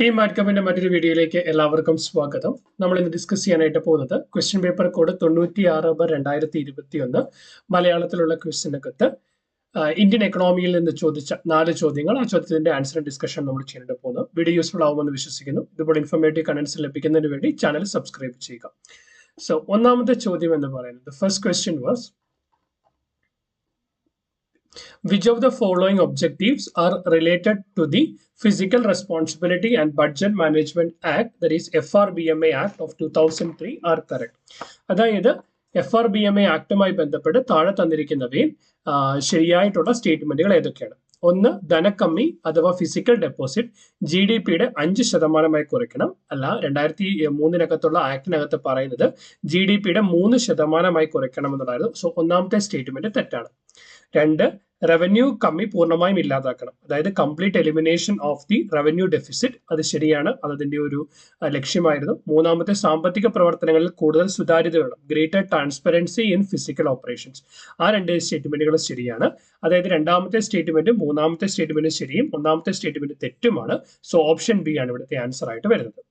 Team മാറ്റ്കപ്പിന്റെ മറ്റൊരു വീഡിയോയിലേക്ക് എല്ലാവർക്കും സ്വാഗതം. നമ്മൾ ഇന്ന് ഡിസ്കസ് ചെയ്യാനായിട്ട് പോകുന്നത് ക്വസ്റ്റ്യൻ പേപ്പർ കോഡ് 96/2021 മലയാളത്തിലുള്ള ക്വസ്റ്റ്യനകത്ത് ഇന്ത്യൻ എക്കണോമിയിൽ നിന്ന് ചോദിച്ച 4 ചോദ്യങ്ങൾ, ആ ചോദ്യത്തിന്റെ ആൻസർ ഡിസ്കഷൻ നമ്മൾ ചെയ്യാനായിട്ട് പോകുന്നു. വീഡിയോ യൂസ്ഫുൾ ആവുമെന്ന് വിശ്വസിക്കുന്നു. ഇതുപോലെ ഇൻഫോർമേറ്റീവ് കണ്ടന്റ്സ് ലഭിക്കുന്നതിന് വേണ്ടി ചാനൽ സബ്സ്ക്രൈബ് ചെയ്യുക. സോ ഒന്നാമത്തെ ചോദ്യം എന്ന് പറയുന്നത്, first question was, which of the following objectives are related to the Fiscal Responsibility and Budget Management Act, that is FRBMA Act of 2003 are correct? അതായത് FRBMA ആക്ടുമായി ബന്ധപ്പെട്ട് താഴെ തന്നിരിക്കുന്നവയിൽ ശരിയായിട്ടുള്ള സ്റ്റേറ്റ്മെന്റുകൾ ഏതൊക്കെയാണ്? ഒന്ന്, ധനക്കമ്മി അഥവാ ഫിസിക്കൽ ഡെപ്പോസിറ്റ് GDP-യുടെ 5% കുറയ്ക്കണം. അല്ല, 2003 ആക്ടിനകത്ത് പറയുന്നത് GDP-യുടെ 3% കുറയ്ക്കണം എന്നുള്ളതായിരുന്നു. സോ ഒന്നാമത്തെ സ്റ്റേറ്റ്മെന്റ് തെറ്റാണ്. 2, റവന്യൂ കമ്മി പൂർണ്ണമായും ഇല്ലാതാക്കണം, അതായത് complete elimination of the revenue deficit, അത് ശരിയാണ്, അതിന്റെ ഒരു ലക്ഷ്യമായിരുന്നു. മൂന്നാമത്തെ, സാമ്പത്തിക പ്രവർത്തനങ്ങളിൽ കൂടുതൽ സുതാര്യത വേണം, greater transparency in physical operations. ആ 2 സ്റ്റേറ്റ്മെന്റുകൾ ശരിയാണ്. അതായത് രണ്ടാമത്തെ സ്റ്റേറ്റ്മെന്റും മൂന്നാമത്തെ സ്റ്റേറ്റ്മെന്റും ശരിയും ഒന്നാമത്തെ സ്റ്റേറ്റ്മെന്റ് തെറ്റുമാണ്. സോ ഓപ്ഷൻ ബി ആണ് ഇവിടുത്തെ ആൻസർ ആയിട്ട് വരുന്നത്.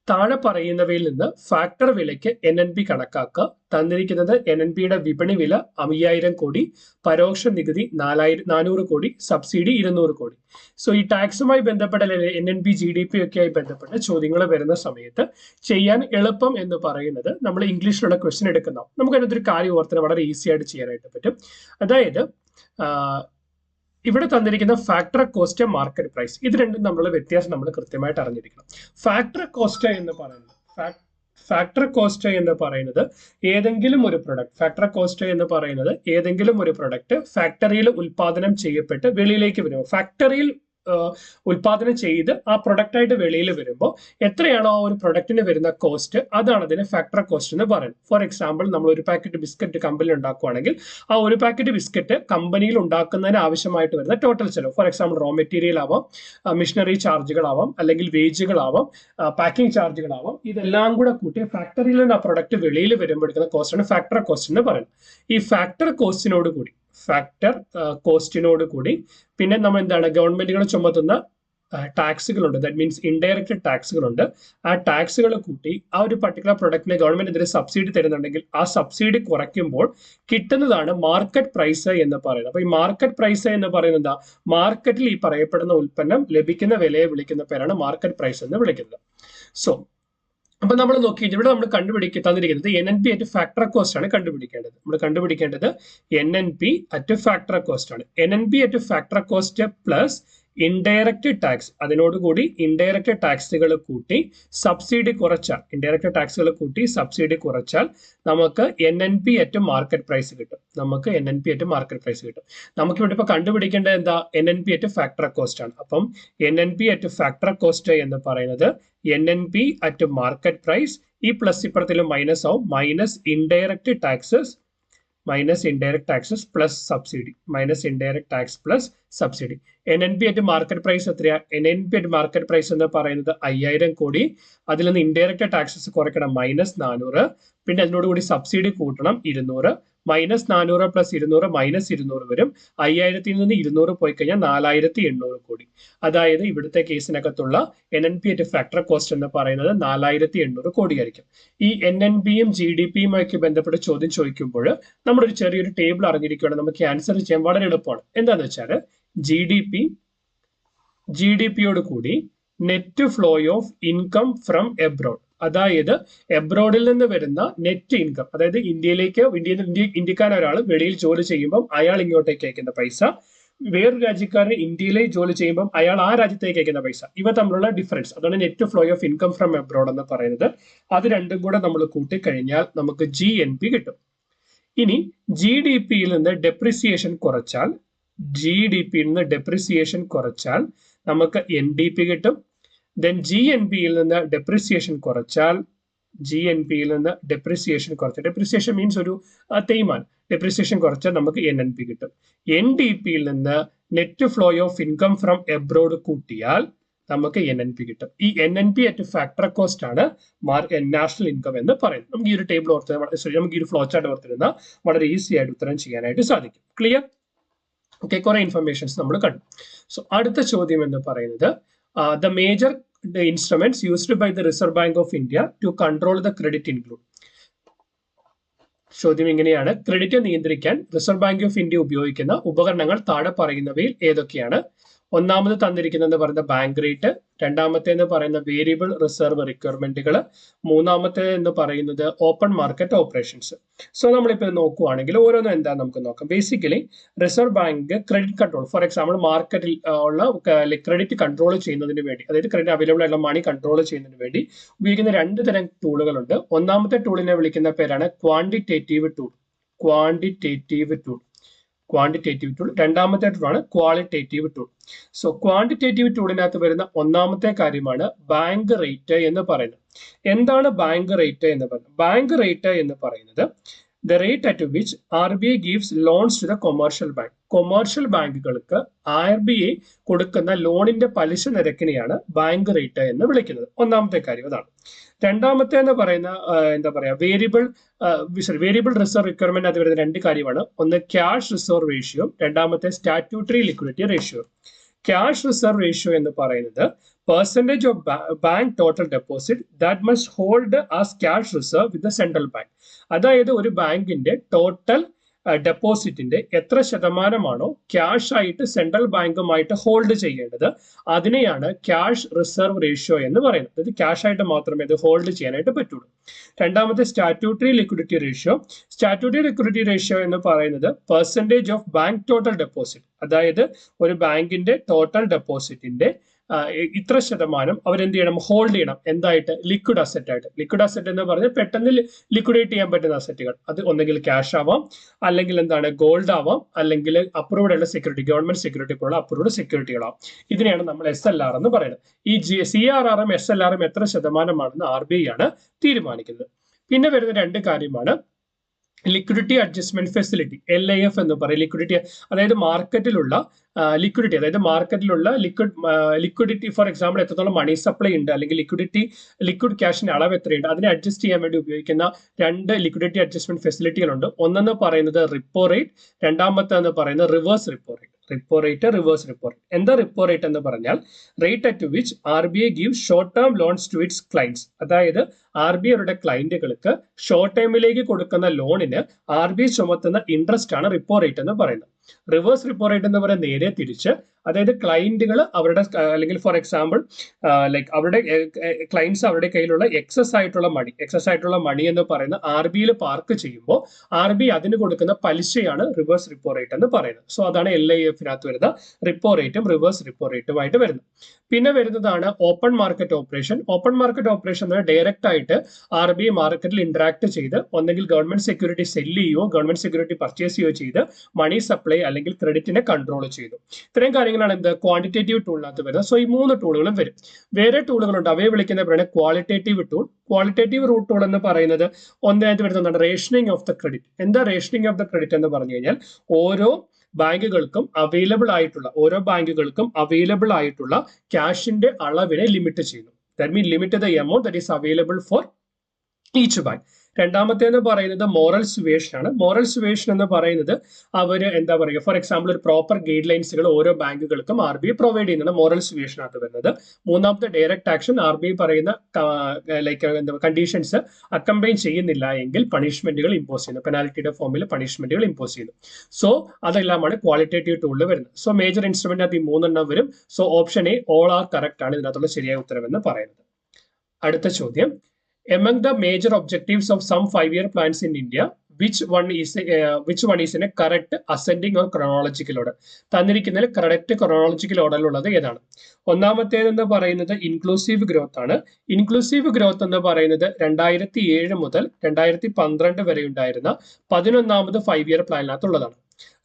താഴെ പറയുന്നവയിൽ നിന്ന് ഫാക്ടർ വിലയ്ക്ക് NNP കണക്കാക്കുക. തന്നിരിക്കുന്നത് NNPയുടെ വിപണി വില 5000 കോടി, പരോക്ഷ നികുതി 400 കോടി, സബ്സിഡി 200 കോടി. സോ ഈ ടാക്സുമായി ബന്ധപ്പെട്ട NNP GDP ഒക്കെ ആയി ബന്ധപ്പെട്ട ചോദ്യങ്ങൾ വരുന്ന സമയത്ത് ചെയ്യാൻ എളുപ്പം എന്ന് പറയുന്നത് നമ്മൾ ഇംഗ്ലീഷിലുള്ള ക്വസ്റ്റ്യൻ എടുക്കുന്ന, നമുക്ക് അതിനകത്തൊരു കാര്യം ഓർത്തിന് വളരെ ഈസി ആയിട്ട് ചെയ്യാനായിട്ട് പറ്റും. അതായത് ഇവിടെ തന്നിരിക്കുന്ന ഫാക്ടർ കോസ്റ്റ്, മാർക്കറ്റ് പ്രൈസ്, ഇത് രണ്ടും തമ്മിലുള്ള വ്യത്യാസം നമ്മൾ കൃത്യമായിട്ട് അറിഞ്ഞിരിക്കണം. ഫാക്ടർ കോസ്റ്റ് എന്ന് പറയുന്നത് ഏതെങ്കിലും ഒരു പ്രൊഡക്റ്റ് ഫാക്ടറിയിൽ ഉൽപാദനം ചെയ്യപ്പെട്ട് വെളിയിലേക്ക് വരുമ്പോൾ, ഫാക്ടറിയിൽ ഉൽപാദനം ചെയ്ത് ആ പ്രൊഡക്റ്റ് ആയിട്ട് വെളിയിൽ വരുമ്പോൾ എത്രയാണോ ആ ഒരു പ്രൊഡക്റ്റിന് വരുന്ന കോസ്റ്റ്, അതാണ് അതിന് ഫാക്ടർ കോസ്റ്റ് എന്ന് പറയുന്നത്. ഫോർ എക്സാമ്പിൾ, നമ്മൾ ഒരു പാക്കറ്റ് ബിസ്ക്കറ്റ് കമ്പനിയിൽ ഉണ്ടാക്കുകയാണെങ്കിൽ ആ ഒരു പാക്കറ്റ് ബിസ്ക്കറ്റ് കമ്പനിയിൽ ഉണ്ടാക്കുന്നതിന് ആവശ്യമായിട്ട് വരുന്ന ടോട്ടൽ ചെലവ്, ഫോർ എക്സാമ്പിൾ റോ മെറ്റീരിയൽ ആവാം, മിഷനറി ചാർജുകളാവാം, അല്ലെങ്കിൽ വേജുകളാവാം, പാക്കിംഗ് ചാർജുകളാവാം, ഇതെല്ലാം കൂടെ കൂട്ടി ഫാക്ടറിയിൽ നിന്ന് ആ പ്രൊഡക്റ്റ് വെളിയിൽ വരുമ്പോൾ എടുക്കുന്ന കോസ്റ്റാണ് ഫാക്ടർ കോസ്റ്റ് എന്ന് പറയുന്നത്. ഈ ഫാക്ടർ കോസ്റ്റിനോട് കൂടി പിന്നെ നമ്മൾ എന്താണ്, ഗവൺമെന്റുകൾ ചുമത്തുന്ന ടാക്സുകളുണ്ട്, ദാറ്റ് മീൻസ് ഇൻഡയറക്റ്റ് ടാക്സുകളുണ്ട്. ആ ടാക്സുകൾ കൂട്ടി ആ ഒരു പർട്ടിക്കുലർ പ്രൊഡക്റ്റിന് ഗവൺമെന്റ് എന്തെങ്കിലും സബ്സിഡി തരുന്നുണ്ടെങ്കിൽ ആ സബ്സിഡി കുറയ്ക്കുമ്പോൾ കിട്ടുന്നതാണ് മാർക്കറ്റ് പ്രൈസ് എന്ന് പറയുന്നത്. അപ്പൊ ഈ മാർക്കറ്റ് പ്രൈസ് എന്ന് പറയുന്നത് എന്താ, മാർക്കറ്റിൽ ഈ പറയപ്പെടുന്ന ഉൽപ്പന്നം ലഭിക്കുന്ന വിലയെ വിളിക്കുന്ന പേരാണ് മാർക്കറ്റ് പ്രൈസ് എന്ന് വിളിക്കുന്നത്. സോ അപ്പൊ നമ്മൾ നോക്കി, ഇവിടെ നമ്മൾ തന്നിരിക്കുന്നത് NNP അറ്റ് ഫാക്ടർ കോസ്റ്റ് ആണ് കണ്ടുപിടിക്കേണ്ടത്. നമ്മൾ കണ്ടുപിടിക്കേണ്ടത് NNP അറ്റ് ഫാക്ടർ കോസ്റ്റ് ആണ്. NNP at factor cost plus indirect tax, അതിനോടുകൂടി ഇൻഡയറക്റ്റ് ടാക്സുകൾ കൂട്ടി സബ്സിഡി കുറച്ചാൽ, നമുക്ക് NNP അറ്റ് മാർക്കറ്റ് പ്രൈസ് കിട്ടും. നമുക്ക് ഇവിടെ ഇപ്പൊ കണ്ടുപിടിക്കേണ്ടത് എന്താ, NNP അറ്റ് ഫാക്ടർ കോസ്റ്റ് ആണ്. അപ്പം NNP അറ്റ് ഫാക്ടർ കോസ്റ്റ് എന്ന് പറയുന്നത് NNP അറ്റ് മാർക്കറ്റ് പ്രൈസ്, ഈ പ്ലസ് ഇപ്പുറത്തിലും മൈനസ് ആവും, minus indirect taxes plus subsidy. NNP at market price എത്രയാ? NNP അറ്റ് മാർക്കറ്റ് പ്രൈസ് എന്ന് പറയുന്നത് 5000 കോടി, അതിൽ നിന്ന് ഇൻഡയറക്റ്റ് ടാക്സസ് കുറയ്ക്കണം -400, പിന്നെ അതിനോടുകൂടി സബ്സിഡി കൂട്ടണം 200, -400 + 200 -200 വരും. 5000-ൽ നിന്ന് 200 പോയി കഴിഞ്ഞാൽ 4800 കോടി. അതായത് ഇവിടുത്തെ കേസിനകത്തുള്ള NNP അറ്റ് ഫാക്ടർ കോസ്റ്റ് എന്ന് പറയുന്നത് 4800 കോടിയായിരിക്കും. ഈ NNPയും GDPയുമായി ബന്ധപ്പെട്ട് ചോദ്യം ചോദിക്കുമ്പോൾ നമ്മളൊരു ചെറിയൊരു ടേബിൾ അറിഞ്ഞിരിക്കുകയാണ്, നമുക്ക് ആൻസർ ചെയ്യാൻ വളരെ എളുപ്പമാണ്. എന്താണെന്ന് വെച്ചാൽ GDPയോട് കൂടി net flow of income from abroad, അതായത് എബ്രോഡിൽ നിന്ന് വരുന്ന നെറ്റ് ഇൻകം, അതായത് ഇന്ത്യക്കാരൻ ഒരാൾ വെളിയിൽ ജോലി ചെയ്യുമ്പോൾ അയാൾ ഇങ്ങോട്ടേക്ക് അയക്കുന്ന പൈസ, വേറൊരു രാജ്യക്കാരൻ ഇന്ത്യയിലെ ജോലി ചെയ്യുമ്പോൾ അയാൾ ആ രാജ്യത്തേക്ക് അയക്കുന്ന പൈസ, ഇവ തമ്മിലുള്ള ഡിഫറൻസ്, അതാണ് net flow of income from abroad എന്ന് പറയുന്നത്. അത് രണ്ടും കൂടെ നമ്മൾ കൂട്ടിക്കഴിഞ്ഞാൽ നമുക്ക് GNP കിട്ടും. ഇനി GDPയിൽ നിന്ന് ഡെപ്രിസിയേഷൻ കുറച്ചാൽ നമുക്ക് NDP കിട്ടും. ദെൻ GNPയിൽ നിന്ന് ഡെപ്രിസിയേഷൻ കുറച്ചാൽ ഡെപ്രിസിയേഷൻ മീൻസ് ഒരു തേയ്മാനം, ഡെപ്രിസിയേഷൻ കുറച്ചാൽ നമുക്ക് NNP കിട്ടും. NDPയിൽ നിന്ന് net flow of income from abroad കൂട്ടിയാൽ നമുക്ക് NNP കിട്ടും. ഈ NNP അറ്റ് ഫാക്ടർ കോസ്റ്റ് ആണ് നാഷണൽ ഇൻകം എന്ന് പറയുന്നത്. നമുക്ക് ഈ ഒരു ടേബിൾ നമുക്ക് ഈ ഒരു ഫ്ലോ ചാർട്ട് ഓർത്തിരുന്ന വളരെ ഈസി ആയിട്ട് ഉത്തരം ചെയ്യാനായിട്ട് സാധിക്കും. ക്ലിയർ? ഓക്കെ, കുറെ ഇൻഫർമേഷൻസ് നമ്മൾ കണ്ടു. സോ അടുത്ത ചോദ്യം എന്ന് പറയുന്നത്, the major instruments used by the Reserve Bank of India to control the credit include. ചോദ്യം ഇങ്ങനെയാണ്, ക്രെഡിറ്റ് നിയന്ത്രിക്കാൻ റിസർവ് ബാങ്ക് ഓഫ് ഇന്ത്യ ഉപയോഗിക്കുന്ന ഉപകരണങ്ങൾ താഴെ പറയുന്നവയിൽ ഏതൊക്കെയാണ്? ഒന്നാമത് തന്നിരിക്കുന്നത് പറയുന്ന ബാങ്ക് റേറ്റ്, രണ്ടാമത്തേന്ന് പറയുന്ന വേരിയബിൾ റിസർവ് റിക്വയർമെന്റുകൾ, മൂന്നാമത്തേത് എന്ന് പറയുന്നത് ഓപ്പൺ മാർക്കറ്റ് ഓപ്പറേഷൻസ്. സോ നമ്മളിപ്പോൾ നോക്കുവാണെങ്കിൽ ഓരോന്നും എന്താ നമുക്ക് നോക്കാം. Basically reserve bank credit control, for example മാർക്കറ്റിൽ ഉള്ള ക്രെഡിറ്റ് കൺട്രോൾ ചെയ്യുന്നതിന് വേണ്ടി, അതായത് ക്രെഡിറ്റ് അവൈലബിൾ ആയിട്ടുള്ള മണി കൺട്രോൾ ചെയ്യുന്നതിന് വേണ്ടി ഉപയോഗിക്കുന്ന രണ്ട് തരം ടൂളുകളുണ്ട്. ഒന്നാമത്തെ ടൂളിനെ വിളിക്കുന്ന പേരാണ് ക്വാണ്ടിറ്റേറ്റീവ് ടൂൾ. Quantitative tool. രണ്ടാമത്തെ ടൂളാണ് ക്വാളിറ്റേറ്റീവ് ടൂൾ. സോ ക്വാണ്ടിറ്റേറ്റീവ് ടൂളിനകത്ത് വരുന്ന ഒന്നാമത്തെ കാര്യമാണ് ബാങ്ക് റേറ്റ് എന്ന് പറയുന്നത്. എന്താണ് ബാങ്ക് റേറ്റ് എന്ന് പറയുന്നത്? ബാങ്ക് റേറ്റ് എന്ന് പറയുന്നത് the rate at which RBI gives loans to the commercial bank. Commercial ബാങ്കുകൾക്ക് RBI കൊടുക്കുന്ന ലോണിന്റെ പലിശ നിരക്കിനെയാണ് ബാങ്ക് റേറ്റ് എന്ന് വിളിക്കുന്നത്. ഒന്നാമത്തെ കാര്യം അതാണ്. രണ്ടാമത്തെ എന്ന് പറയുന്ന എന്താ പറയാ വേരിയബിൾ റിസർവ് റിക്വയർമെന്റ്, അത് വരുന്ന രണ്ട് കാര്യമാണ്. ഒന്ന് ക്യാഷ് റിസർവ് റേഷ്യോ, രണ്ടാമത്തെ statutory liquidity ratio. Cash reserve ratio എന്ന് പറയുന്നത് percentage of bank total deposit that must hold as cash reserve with the central bank. അതായത് ഒരു ബാങ്കിന്റെ ടോട്ടൽ ഡെപ്പോസിറ്റിന്റെ എത്ര ശതമാനമാണോ ക്യാഷ് ആയിട്ട് സെൻട്രൽ ബാങ്കുമായിട്ട് ഹോൾഡ് ചെയ്യേണ്ടത് അതിനെയാണ് ക്യാഷ് റിസർവ് റേഷ്യോ എന്ന് പറയുന്നത്. അതായത് ക്യാഷ് ആയിട്ട് മാത്രമേ ഇത് ഹോൾഡ് ചെയ്യാനായിട്ട് പറ്റുള്ളൂ. രണ്ടാമത്തെ statutory liquidity ratio. Statutory liquidity ratio എന്ന് പറയുന്നത് percentage of bank total deposit, അതായത് ഒരു ബാങ്കിന്റെ ടോട്ടൽ ഡെപ്പോസിറ്റിന്റെ ഇത്ര ശതമാനം അവരെന്ത് ചെയ്യണം, ഹോൾഡ് ചെയ്യണം. എന്തായിട്ട്? ലിക്വിഡ് അസറ്റ് ആയിട്ട്. ലിക്വിഡ് അസറ്റ് എന്ന് പറഞ്ഞാൽ പെട്ടെന്ന് ലിക്വിഡേറ്റ് ചെയ്യാൻ പറ്റുന്ന അസറ്റുകൾ. അത് ഒന്നെങ്കിൽ ക്യാഷ് ആവാം, അല്ലെങ്കിൽ എന്താണ് ഗോൾഡ് ആവാം, അല്ലെങ്കിൽ അപ്രൂവ്ഡ് ആയിട്ടുള്ള സെക്യൂരിറ്റി, ഗവൺമെന്റ് സെക്യൂരിറ്റി പോലുള്ള അപ്രൂവ്ഡ് സെക്യൂരിറ്റികളാവാം. ഇതിനെയാണ് നമ്മൾ SLR എന്ന് പറയുന്നത്. ഈ CRRും SLRും എത്ര ശതമാനമാണെന്ന് RBI ആണ് തീരുമാനിക്കുന്നത്. പിന്നെ വരുന്ന രണ്ട് കാര്യമാണ് ലിക്വിഡിറ്റി അഡ്ജസ്റ്റ്മെന്റ് ഫെസിലിറ്റി, LIF എന്ന് പറയും. ലിക്വിഡിറ്റി അതായത് മാർക്കറ്റിലുള്ള ലിക്വിഡിറ്റി, അതായത് മാർക്കറ്റിലുള്ള ലിക്വിഡിറ്റി, ഫോർ എക്സാമ്പിൾ എത്രത്തോളം മണി സപ്ലൈ ഉണ്ട്, അല്ലെങ്കിൽ ലിക്വിഡ് ക്യാഷിന്റെ അളവ് എത്രയുണ്ട്, അതിനെ അഡ്ജസ്റ്റ് ചെയ്യാൻ വേണ്ടി ഉപയോഗിക്കുന്ന രണ്ട് ലിക്വിഡിറ്റി അഡ്ജസ്റ്റ്മെന്റ് ഫെസിലിറ്റികളുണ്ട്. ഒന്നെന്ന് പറയുന്നത് റിപ്പോ റേറ്റ്, രണ്ടാമത്തെ പറയുന്നത് reverse repo rate. Reverse repo rate. എന്താ റിപ്പോ റേറ്റ് എന്ന് പറഞ്ഞാൽ rate at which RBI give short term loans to its clients. അതായത് RBI അവരുടെ ക്ലയന്റുകൾക്ക് ഷോർട്ട് ടൈമിലേക്ക് കൊടുക്കുന്ന ലോണിന് RBI ചുമത്തുന്ന ഇൻട്രസ്റ്റ് ആണ് റിപ്പോ റേറ്റ് എന്ന് പറയുന്നത്. റിവേഴ്സ് റിപ്പോ റേറ്റ് എന്ന് പറയുന്നത് നേരെ തിരിച്ച്, അതായത് ക്ലയന്റുകൾ അവരുടെ, അല്ലെങ്കിൽ ഫോർ എക്സാമ്പിൾ അവരുടെ ക്ലയൻസ് അവരുടെ കയ്യിലുള്ള എക്സസ് ആയിട്ടുള്ള മണി എന്ന് പറയുന്ന RBIയിൽ പാർക്ക് ചെയ്യുമ്പോൾ RBI അതിന് കൊടുക്കുന്ന പലിശയാണ് റിവേഴ്സ് റിപ്പോ റേറ്റ് എന്ന് പറയുന്നത്. സോ അതാണ് LIFനകത്ത് വരുന്ന റിപ്പോ റേറ്റും റിവേഴ്സ് റിപ്പോ റേറ്റുമായിട്ട് വരുന്നത്. പിന്നെ വരുന്നതാണ് open market operation. Open market operation direct ആയിട്ട് RBI മാർക്കറ്റിൽ ഇന്ററാക്ട് ചെയ്ത് ഒന്നെങ്കിൽ ഗവൺമെന്റ് സെക്യൂരിറ്റി സെല്ല് ചെയ്യുകയോ ഗവൺമെന്റ് സെക്യൂരിറ്റി പർച്ചേസ് ചെയ്യുകയോ ചെയ്ത് മണി സപ്ലൈ അല്ലെങ്കിൽ ക്രെഡിറ്റിനെ കൺട്രോൾ ചെയ്തു. ഇത്രയും കാര്യങ്ങളാണ് എന്ത് ക്വാണ്ടിറ്റേറ്റീവ് ടൂളിനകത്ത് വരുന്നത്. സോ ഈ മൂന്ന് ടൂളുകളും വരും. വേറെ ടൂളുകളുണ്ട്, അവയെ വിളിക്കുന്ന ക്വാളിറ്റേറ്റീവ് ടൂൾ. ക്വാളിറ്റേറ്റീവ് ടൂൾ എന്ന് പറയുന്നത് ഒന്നായിട്ട് വരുന്നതാണ് റേഷനിങ് ഓഫ് ദ ക്രെഡിറ്റ്. എന്താ റേഷനിങ് ഓഫ് ദ ക്രെഡിറ്റ് എന്ന് പറഞ്ഞു കഴിഞ്ഞാൽ ഓരോ ബാങ്കുകൾക്കും അവൈലബിൾ ആയിട്ടുള്ള ക്യാഷിന്റെ അളവിനെ ലിമിറ്റ് ചെയ്യുന്നു. That mean limit the amount that is available for each bank. രണ്ടാമത്തേന്ന് പറയുന്നത് മോറൽ സുവേഷൻ ആണ്. മോറൽ സുവേഷൻ എന്ന് പറയുന്നത് അവര് എന്താ പറയുക, ഫോർ എക്സാമ്പിൾ ഒരു പ്രോപ്പർ ഗൈഡ് ലൈൻസുകൾ ഓരോ ബാങ്കുകൾക്കും RBI പ്രൊവൈഡ് ചെയ്യുന്നതാണ് മോറൽ സുവേഷനകത്ത് വരുന്നത്. മൂന്നാമത്തെ ഡയറക്റ്റ് ആക്ഷൻ, RBI പറയുന്ന കണ്ടീഷൻസ് അക്കംപ്ലൈൻ ചെയ്യുന്നില്ല എങ്കിൽ പണിഷ്മെന്റുകൾ ഇമ്പോസ് ചെയ്യുന്നു, പെനാൽറ്റിയുടെ ഫോമിൽ പണിഷ്മെന്റുകൾ ഇമ്പോസ് ചെയ്യുന്നു. സോ അതെല്ലാമാണ് ക്വാളിറ്റേറ്റീവ് ടൂളിൽ വരുന്നത്. സോ മേജർ ഇൻസ്ട്രുമെന്റ് അത് ഈ മൂന്നെണ്ണം വരും. So option A all are correct ആണ് ഇതിനകത്തുള്ള ശരിയായ ഉത്തരവെന്ന് പറയുന്നത്. അടുത്ത ചോദ്യം, among the major objectives of some 5-year plans in India, which one is in a correct ascending or chronological order? തന്നിരിക്കുന്നതിൽ കറക്റ്റ് ക്രോണോളജിക്കൽ ഓർഡറിലുള്ളത് ഏതാണ്? ഒന്നാമത്തേതെന്ന് പറയുന്നത് ഇൻക്ലൂസീവ് ഗ്രോത്ത് ആണ്. ഇൻക്ലൂസീവ് ഗ്രോത്ത് എന്ന് പറയുന്നത് 2007 മുതൽ 2012 വരെ ഉണ്ടായിരുന്ന 11ാമത് 5-year പ്ലാനിനകത്തുള്ളതാണ്.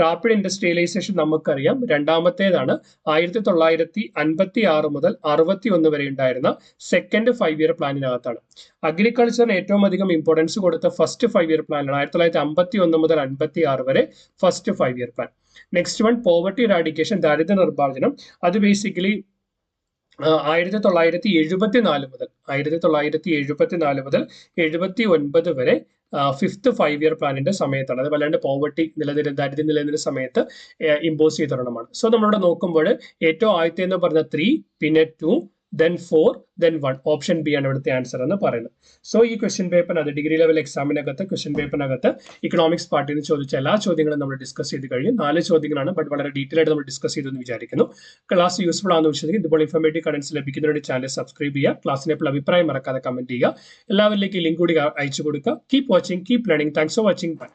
റാപ്പിഡ് ഇൻഡസ്ട്രിയലൈസേഷൻ നമുക്കറിയാം, രണ്ടാമത്തേതാണ് 1956 മുതൽ 61 വരെ ഉണ്ടായിരുന്ന സെക്കൻഡ് 5-year പ്ലാനിനകത്താണ്. അഗ്രികൾച്ചറിന് ഏറ്റവും അധികം ഇമ്പോർട്ടൻസ് കൊടുത്ത ഫസ്റ്റ് 5-year പ്ലാനാണ് 1951 മുതൽ 56 വരെ first 5-year plan. Next one poverty eradication, ദാരിദ്ര്യ നിർമ്മാർജ്ജനം. അത് ബേസിക്കലി 1974 മുതൽ 79 വരെ ഫിഫ്ത്ത് 5-year പ്ലാനിന്റെ സമയത്താണ്. അത് വല്ലാണ്ട് പോവർട്ടി ദാരിദ്ര്യം നിലനിന്ന സമയത്ത് ഇമ്പോസ് ചെയ്തൊരെണ്ണമാണ്. സോ നമ്മളിവിടെ നോക്കുമ്പോൾ ഏറ്റവും ആദ്യത്തെ എന്ന് പറഞ്ഞ 3, പിന്നെ 2, then 4, then 1. ഓപ്ഷൻ ബി ആണ് ഇവിടുത്തെ ആൻസർ എന്ന് പറയുന്നത്. സോ ഈ ക്വസ്റ്റ്യൻ പേപ്പറിനകത്ത് ഡിഗ്രി ലെവൽ എക്സാമിനകത്ത് ക്വസ്റ്റ്യൻ പേപ്പറിനകത്ത് ഇക്കണോമിക്സ് പാർട്ടിൽ നിന്ന് ചോദിച്ച എല്ലാ ചോദ്യങ്ങളും നമ്മൾ ഡിസ്കസ് ചെയ്ത് കഴിഞ്ഞു. 4 ചോദ്യങ്ങളാണ്, ബട്ട് വളരെ ഡീറ്റെയിൽ ആയിട്ട് നമ്മൾ ഡിസ്കസ് ചെയ്തു എന്ന് വിചാരിക്കുന്നു. ക്ലാസ് യൂസ്ഫുൾ ആണെന്ന് വിശ്വസിക്കുന്നു. ഇതുപോലെ ഇൻഫോർമേറ്റീവ് കണ്ടന്റ്സ് ലഭിക്കുന്നതിന് ചാനൽ സബ്സ്ക്രൈബ് ചെയ്യുക. ക്ലാസ്സിനെ ഇപ്പോൾ അഭിപ്രായം മറക്കാതെ കമന്റ് ചെയ്യുക. എല്ലാവരിലേക്ക് ലിങ്ക് കൂടി അയച്ചു കൊടുക്കുക. Keep watching, keep learning. Thanks for watching. By.